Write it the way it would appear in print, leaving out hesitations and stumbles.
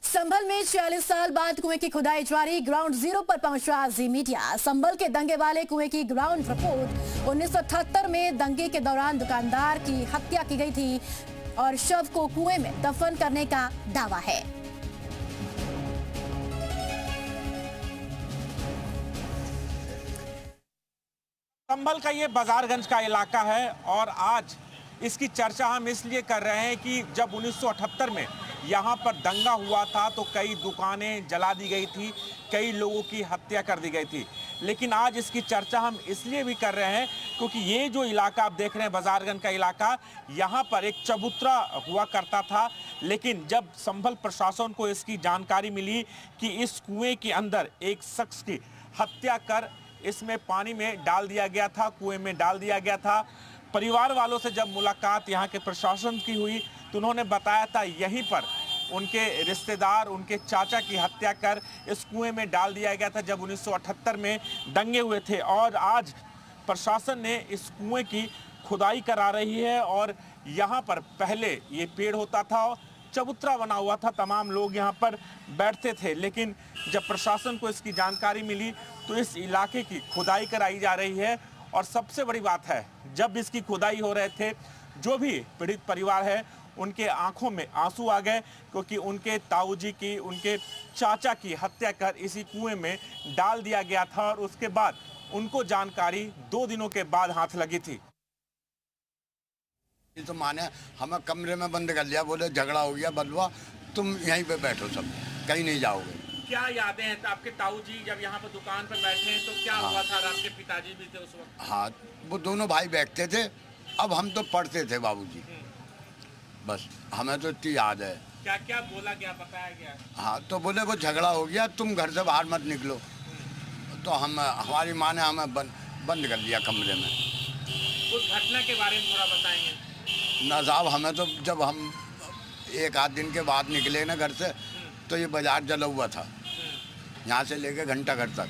संभल में 46 साल बाद कुएं की खुदाई जारी, ग्राउंड जीरो पर पहुंचा जी मीडिया। संभल के दंगे वाले कुएं की ग्राउंड रिपोर्ट। 1978 में दंगे के दौरान दुकानदार की हत्या की गई थी और शव को कुएं में दफन करने का दावा है। संभल का ये बाजारगंज का इलाका है और आज इसकी चर्चा हम इसलिए कर रहे हैं कि जब 1978 में यहाँ पर दंगा हुआ था तो कई दुकानें जला दी गई थी, कई लोगों की हत्या कर दी गई थी। लेकिन आज इसकी चर्चा हम इसलिए भी कर रहे हैं क्योंकि ये जो इलाका आप देख रहे हैं बाजारगंज का इलाका, यहाँ पर एक चबूतरा हुआ करता था। लेकिन जब संभल प्रशासन को इसकी जानकारी मिली कि इस कुएं के अंदर एक शख्स की हत्या कर इसमें पानी में डाल दिया गया था, कुएं में डाल दिया गया था, परिवार वालों से जब मुलाकात यहाँ के प्रशासन की हुई तो उन्होंने बताया था यहीं पर उनके रिश्तेदार, उनके चाचा की हत्या कर इस कुएं में डाल दिया गया था जब 1978 में दंगे हुए थे। और आज प्रशासन ने इस कुएं की खुदाई करा रही है और यहाँ पर पहले ये पेड़ होता था, चबूतरा बना हुआ था, तमाम लोग यहाँ पर बैठते थे। लेकिन जब प्रशासन को इसकी जानकारी मिली तो इस इलाके की खुदाई कराई जा रही है। और सबसे बड़ी बात है, जब इसकी खुदाई हो रहे थे जो भी पीड़ित परिवार है उनके आंखों में आंसू आ गए क्योंकि उनके ताऊजी की, उनके चाचा की हत्या कर इसी कुएं में डाल दिया गया था और उसके बाद उनको जानकारी 2 दिनों के बाद हाथ लगी थी। तो माने हमें कमरे में बंद कर लिया, बोले झगड़ा हो गया बलवा, तुम यहीं पे बैठो, सब कहीं नहीं जाओगे। क्या यादें हैं आपके ताऊजी जब यहाँ पर दुकान पर बैठे हैं तो क्या हुआ था? आपके पिताजी भी थे उस वक्त? हाँ, वो दोनों भाई बैठते थे। अब हम तो पढ़ते थे बाबूजी, बस हमें तो इतनी याद है। क्या क्या बोला गया, बताया गया? हाँ, तो बोले वो झगड़ा हो गया, तुम घर से बाहर मत निकलो। तो हमारी माँ ने हमें बंद कर दिया कमरे में। उस घटना के बारे में थोड़ा बताएंगे? ना साहब, हमें तो जब हम 1 आध दिन के बाद निकले ना घर से तो ये बाजार जला हुआ था, यहाँ से लेके घंटा घर तक।